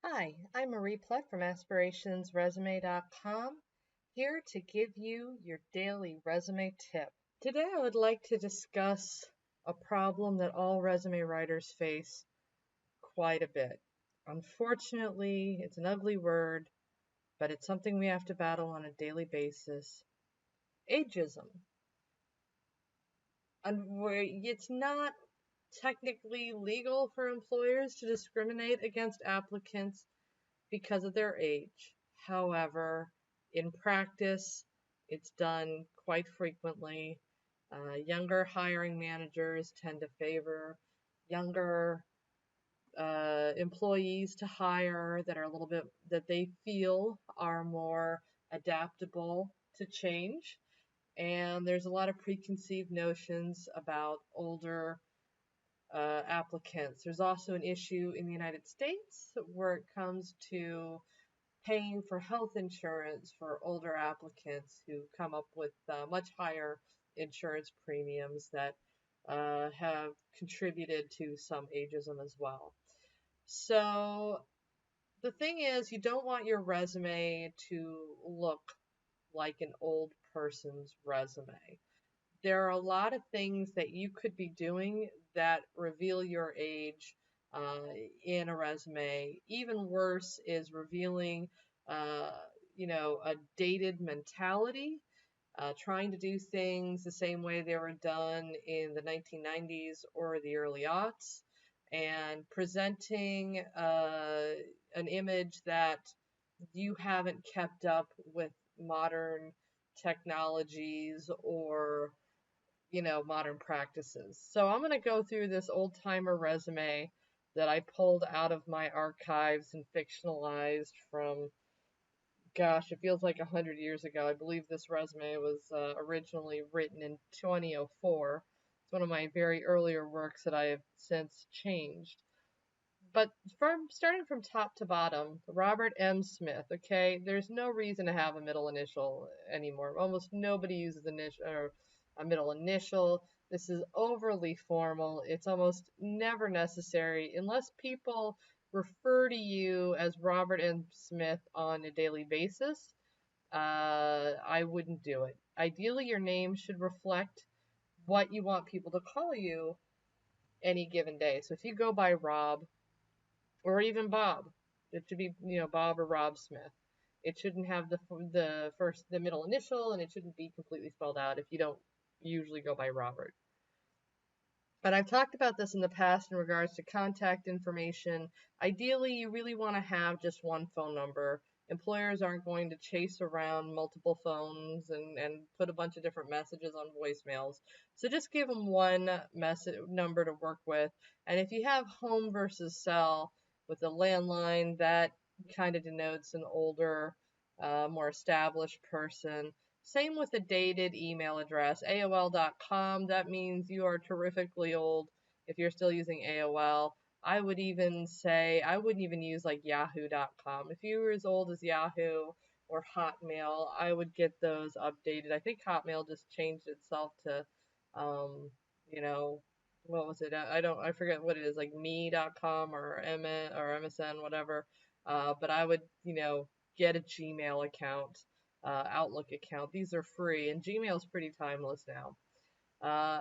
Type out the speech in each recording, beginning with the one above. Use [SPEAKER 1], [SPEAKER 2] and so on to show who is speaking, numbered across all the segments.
[SPEAKER 1] Hi, I'm Marie Plutt from aspirationsresume.com, here to give you your daily resume tip. Today I would like to discuss a problem that all resume writers face quite a bit. Unfortunately, it's an ugly word, but it's something we have to battle on a daily basis. Ageism. It's not technically legal for employers to discriminate against applicants because of their age. However, in practice, it's done quite frequently. Younger hiring managers tend to favor younger employees to hire that are a little bit, that they feel are more adaptable to change. And there's a lot of preconceived notions about older applicants. There's also an issue in the United States where it comes to paying for health insurance for older applicants who come up with much higher insurance premiums that have contributed to some ageism as well. So the thing is, you don't want your resume to look like an old person's resume. There are a lot of things that you could be doing that reveal your age uh, in a resume. Even worse is revealing, uh, a dated mentality, trying to do things the same way they were done in the 1990s or the early aughts, and presenting an image that you haven't kept up with modern technologies or modern practices. So I'm going to go through this old timer resume that I pulled out of my archives and fictionalized from, gosh, it feels like 100 years ago. I believe this resume was originally written in 2004. It's one of my very earlier works that I have since changed. But starting from top to bottom, Robert M. Smith, okay, there's no reason to have a middle initial anymore. Almost nobody uses a middle initial. This is overly formal. It's almost never necessary unless people refer to you as Robert M. Smith on a daily basis. I wouldn't do it. Ideally, your name should reflect what you want people to call you any given day. So if you go by Rob, or even Bob. It should be, Bob or Rob Smith. It shouldn't have the middle initial, and it shouldn't be completely spelled out if you don't usually go by Robert. But I've talked about this in the past in regards to contact information. Ideally, you really want to have just one phone number. Employers aren't going to chase around multiple phones and put a bunch of different messages on voicemails. So just give them one number to work with. And if you have home versus cell with a landline, that kind of denotes an older, more established person. Same with a dated email address, AOL.com. That means you are terrifically old if you're still using AOL. I would even say, I wouldn't even use like Yahoo.com. If you were as old as Yahoo or Hotmail, I would get those updated. I think Hotmail just changed itself to, um, you know, what was it? I forget what it is, like me.com or MSN, whatever. But I would, get a Gmail account, Outlook account. These are free, and Gmail is pretty timeless now.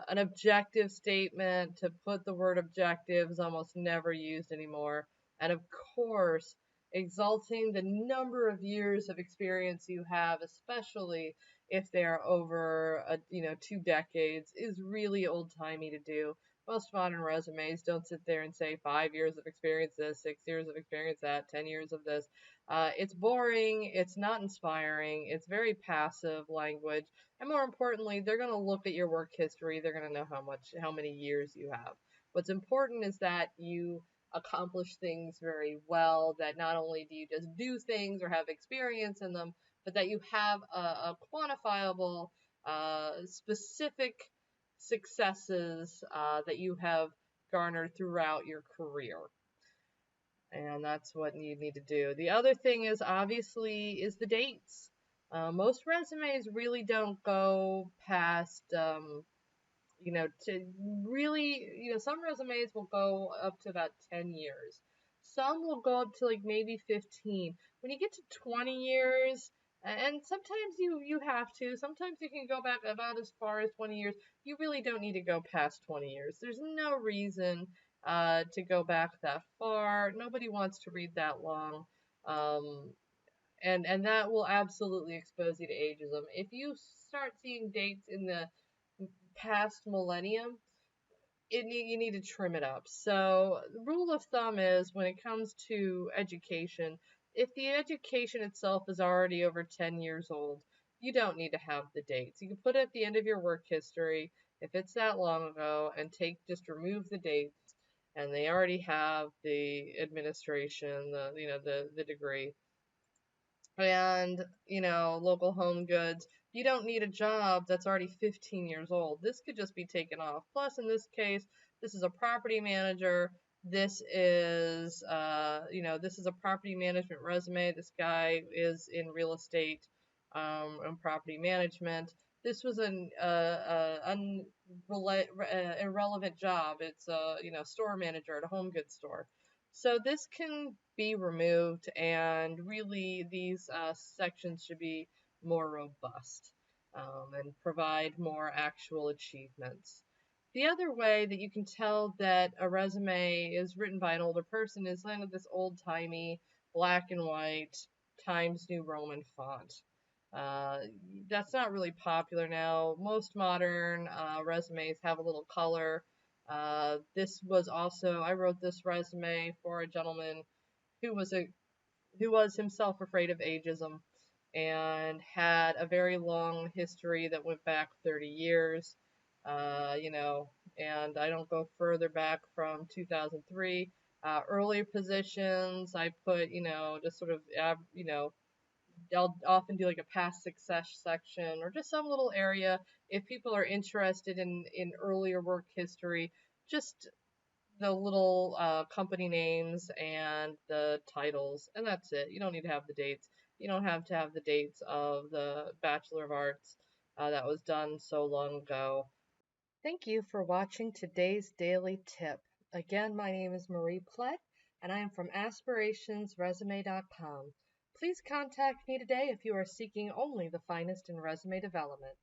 [SPEAKER 1] An objective statement, to put the word objective, is almost never used anymore. And of course, exalting the number of years of experience you have, especially if they're over 2 decades, is really old-timey to do. Most modern resumes don't sit there and say 5 years of experience this, 6 years of experience that, 10 years of this. It's boring, it's not inspiring, it's very passive language, and more importantly, they're going to look at your work history. They're going to know how many years you have. What's important is that you accomplish things very well, that not only do you just do things or have experience in them, but that you have a quantifiable, specific successes that you have garnered throughout your career. And that's what you need to do. The other thing is obviously is the dates. Most resumes really don't go past, to really, some resumes will go up to about 10 years. Some will go up to like maybe 15. When you get to 20 years, and sometimes you have to, sometimes you can go back about as far as 20 years. You really don't need to go past 20 years. There's no reason to go back that far. Nobody wants to read that long. Um, and that will absolutely expose you to ageism. If you start seeing dates in the past millennium, you need to trim it up. So the rule of thumb is when it comes to education, if the education itself is already over 10 years old, you don't need to have the dates. You can put it at the end of your work history if it's that long ago and just remove the dates, and they already have the administration, the degree. And local home goods, you don't need a job that's already 15 years old. This could just be taken off. Plus, in this case, this is a property manager. This is a property management resume. This guy is in real estate and property management. This was an irrelevant job. It's a store manager at a home goods store. So this can be removed, and really these sections should be more robust and provide more actual achievements. The other way that you can tell that a resume is written by an older person is kind of this old-timey black and white Times New Roman font. Uh, that's not really popular now. Most modern resumes have a little color. I wrote this resume for a gentleman who was himself afraid of ageism and had a very long history that went back 30 years. And I don't go further back from 2003. Earlier positions, I put, just sort of, I'll often do like a past success section or just some little area if people are interested in earlier work history, just the little company names and the titles, and that's it. You don't need to have the dates. You don't have to have the dates of the Bachelor of Arts that was done so long ago. Thank you for watching today's daily tip. Again, my name is Marie Plett, and I am from aspirationsresume.com. Please contact me today if you are seeking only the finest in resume development.